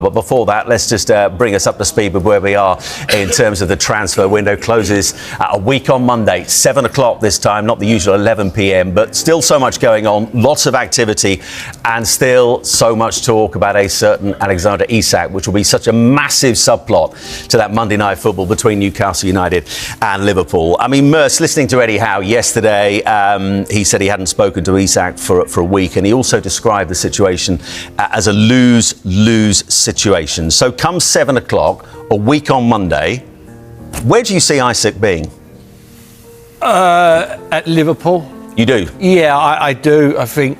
But before that, let's just bring us up to speed with where we are in terms of the transfer window. Closes a week on Monday, 7 o'clock this time, not the usual 11 p.m, but still so much going on, lots of activity, and still so much talk about a certain Alexander Isak, which will be such a massive subplot to that Monday night football between Newcastle United and Liverpool. I mean, Merce, listening to Eddie Howe yesterday, he said he hadn't spoken to Isak for a week, and he also described the situation as a lose-lose situation. So come 7 o'clock, a week on Monday, where do you see Isak being? At Liverpool. You do? Yeah, I do. I think,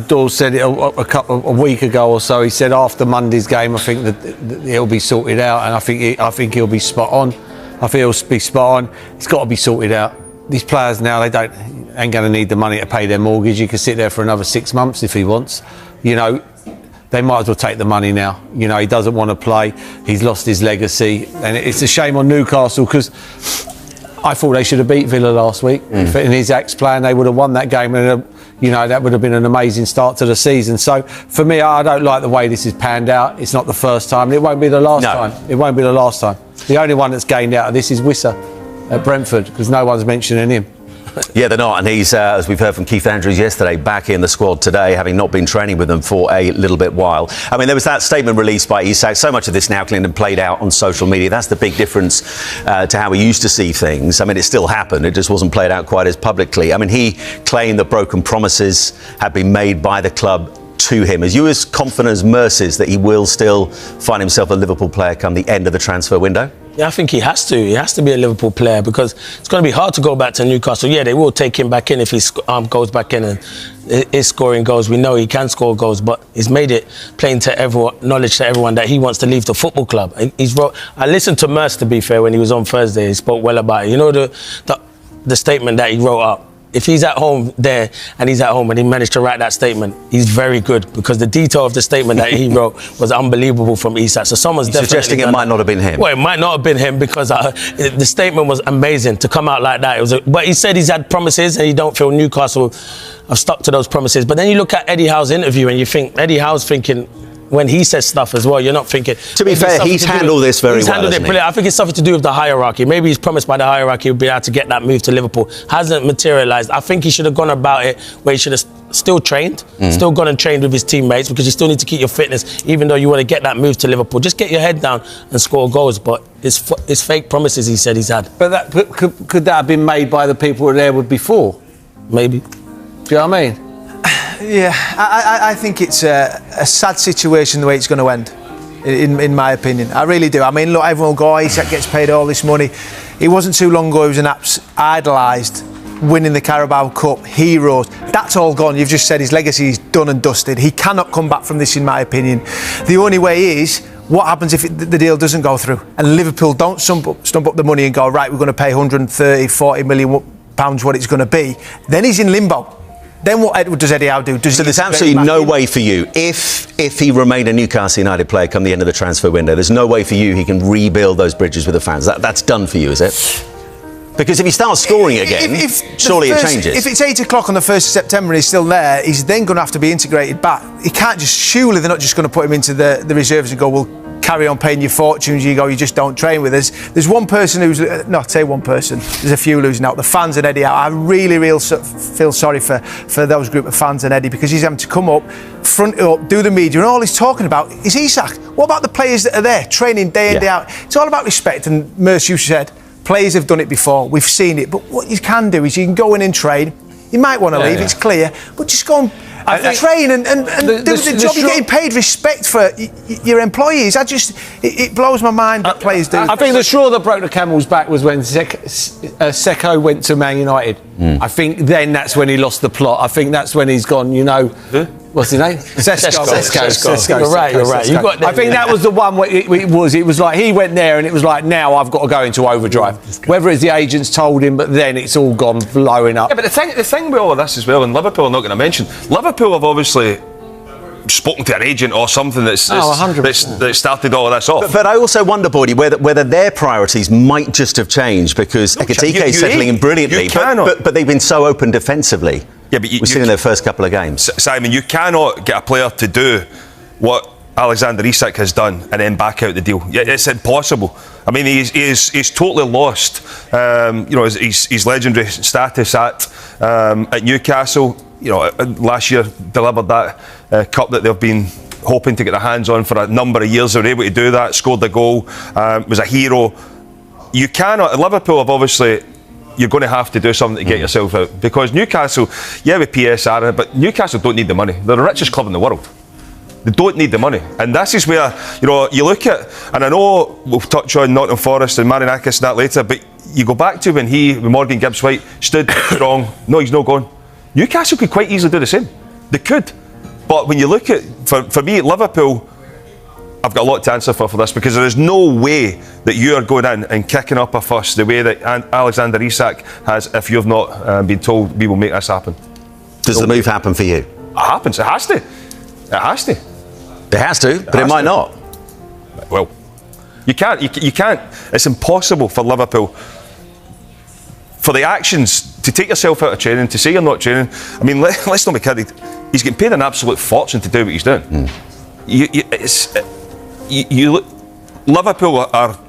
Dawes said it a week ago or so. He said after Monday's game, I think that he'll be sorted out, and I think he'll be spot on. I think he'll be spot on. It's got to be sorted out. These players now, ain't going to need the money to pay their mortgage. He can sit there for another 6 months if he wants. They might as well take the money now. He doesn't want to play. He's lost his legacy. And it's a shame on Newcastle because I thought they should have beat Villa last week. If in Isak's plan, they would have won that game. And, that would have been an amazing start to the season. So, for me, I don't like the way this is panned out. It's not the first time. It won't be the last time. It won't be the last time. The only one that's gained out of this is Wissa at Brentford because no one's mentioning him. Yeah, they're not, and he's, as we've heard from Keith Andrews yesterday, back in the squad today, having not been training with them for a little bit while. I mean, there was that statement released by Isak. So much of this now, Clinton, played out on social media. That's the big difference to how we used to see things. I mean, it still happened. It just wasn't played out quite as publicly. I mean, he claimed that broken promises had been made by the club to him. Are you as confident as Merce is that he will still find himself a Liverpool player come the end of the transfer window? Yeah, I think he has to. He has to be a Liverpool player because it's going to be hard to go back to Newcastle. Yeah, they will take him back in if he goes back in and is scoring goals. We know he can score goals, but he's made it plain to everyone, knowledge to everyone that he wants to leave the football club. I listened to Merce, to be fair, when he was on Thursday. He spoke well about it. The statement that he wrote up. If he's at home there and he's at home and he managed to write that statement, he's very good because the detail of the statement that he wrote was unbelievable from Isak. So someone's definitely suggesting it might not have been him. Well, it might not have been him because the statement was amazing to come out like that. But he said he's had promises and he don't feel Newcastle have stuck to those promises. But then you look at Eddie Howe's interview and you think Eddie Howe's thinking. When he says stuff as well, you're not thinking... To be fair, he's handled this very well, He's handled it brilliant. I think it's something to do with the hierarchy. Maybe he's promised by the hierarchy he'll be able to get that move to Liverpool. Hasn't materialised. I think he should have gone about it where he should have still trained, still gone and trained with his teammates because you still need to keep your fitness, even though you want to get that move to Liverpool. Just get your head down and score goals. But it's fake promises he said he's had. But could that have been made by the people who were there before? Maybe. Do you know what I mean? Yeah, I think it's a sad situation the way it's going to end, in my opinion. I really do. I mean, look, everyone will go, Isak gets paid all this money. It wasn't too long ago he was an idolised, winning the Carabao Cup, heroes. That's all gone. You've just said his legacy is done and dusted. He cannot come back from this, in my opinion. The only way is, what happens if the deal doesn't go through? And Liverpool don't stump up the money and go, right, we're going to pay 130, 40 million pounds what it's going to be. Then he's in limbo. Then what does Eddie Howe do? So there's absolutely no way for you, if he remained a Newcastle United player come the end of the transfer window, there's no way for you he can rebuild those bridges with the fans. That's done for you, is it? Because if he starts scoring again, surely it changes. If it's 8 o'clock on the 1st of September and he's still there, he's then going to have to be integrated back. He can't surely they're not just going to put him into the reserves and go, we'll carry on paying your fortunes, you just don't train with us. There's one person who's, not say one person, there's a few losing out. The fans and Eddie, I really feel sorry for those group of fans and Eddie because he's having to come up, front it up, do the media, and all he's talking about is Isak. What about the players that are there, training day in, day out? It's all about respect, and Merce, you said, players have done it before, we've seen it, but what you can do is you can go in and train. You might want to leave, it's clear, but just go and train and do the job. You're getting paid respect for your employees. It blows my mind that players do. I think the straw that broke the camel's back was when Seco went to Man United. I think then that's when he lost the plot. I think that's when he's gone, what's his name? Sesko. You're right. You got I think that was the one where it was like he went there and it was like, now I've got to go into overdrive. Whether it's the agents told him, but then it's all gone blowing up. Yeah, but the thing with all of this as well, and Liverpool are not going to mention, Liverpool have obviously spoken to an agent or something that started all of this off. But I also wonder, Boydie, whether their priorities might just have changed because Ekitike's settling in brilliantly, but they've been so open defensively. Yeah, but we've seen in their first couple of games. Simon, you cannot get a player to do what Alexander Isak has done and then back out the deal. It's impossible. I mean, he's totally lost, his legendary status at Newcastle. Last year delivered that cup that they've been hoping to get their hands on for a number of years. They were able to do that, scored the goal, was a hero. You cannot, Liverpool have obviously, you're going to have to do something to get yourself out, because Newcastle, with PSR, but Newcastle don't need the money. They're the richest club in the world. They don't need the money. And this is where, you look at, and I know we'll touch on Nottingham Forest and Marinakis and that later, but you go back to when Morgan Gibbs-White stood strong. No, he's not gone. Newcastle could quite easily do the same. They could. But when you look at, for me, Liverpool, I've got a lot to answer for this, because there is no way that you are going in and kicking up a fuss the way that Alexander Isak has if you've not been told we will make this happen. Does the move happen for you? It happens. It has to. It has to. It has to, but it might not. Well, you can't. You can't. It's impossible for Liverpool, for the actions, to take yourself out of training, to say you're not training. I mean, let's not be kidding. He's getting paid an absolute fortune to do what he's doing. Liverpool are.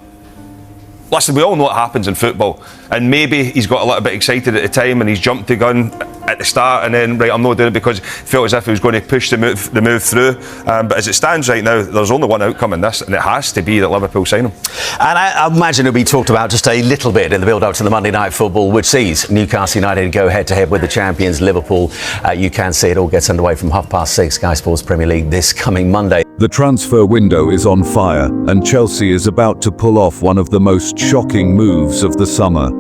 Listen, we all know what happens in football, and maybe he's got a little bit excited at the time and he's jumped the gun at the start, and then I'm not doing it because he felt as if he was going to push the move through. But as it stands right now, there's only one outcome in this, and it has to be that Liverpool sign him. And I imagine it'll be talked about just a little bit in the build-up to the Monday Night Football, which sees Newcastle United go head-to-head with the champions Liverpool. You can see it all gets underway from 6:30, Sky Sports Premier League this coming Monday. The transfer window is on fire, and Chelsea is about to pull off one of the most shocking moves of the summer.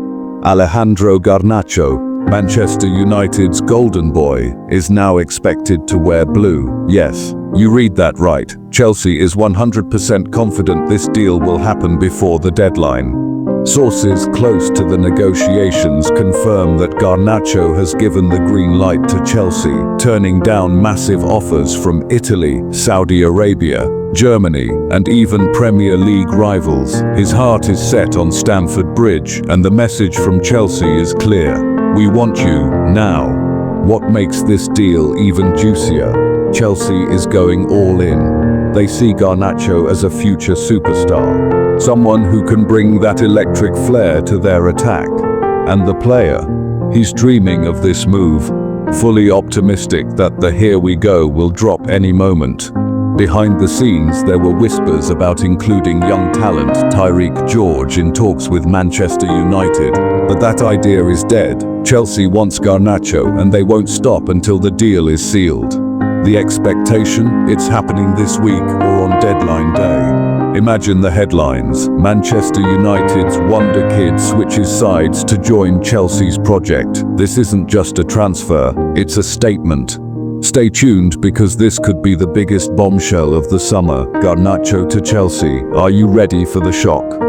Alejandro Garnacho, Manchester United's golden boy, is now expected to wear blue. Yes, you read that right. Chelsea is 100% confident this deal will happen before the deadline. Sources close to the negotiations confirm that Garnacho has given the green light to Chelsea, turning down massive offers from Italy, Saudi Arabia, Germany, and even Premier League rivals. His heart is set on Stamford Bridge, and the message from Chelsea is clear. We want you now. What makes this deal even juicier? Chelsea is going all in. They see Garnacho as a future superstar, someone who can bring that electric flair to their attack. And the player, he's dreaming of this move, fully optimistic that the here we go will drop any moment. Behind the scenes, there were whispers about including young talent Tyreek George in talks with Manchester United, but that idea is dead. Chelsea wants Garnacho, and they won't stop until the deal is sealed. The expectation? It's happening this week or on deadline day. Imagine the headlines. Manchester United's wonder kid switches sides to join Chelsea's project. This isn't just a transfer, it's a statement. Stay tuned, because this could be the biggest bombshell of the summer. Garnacho to Chelsea. Are you ready for the shock?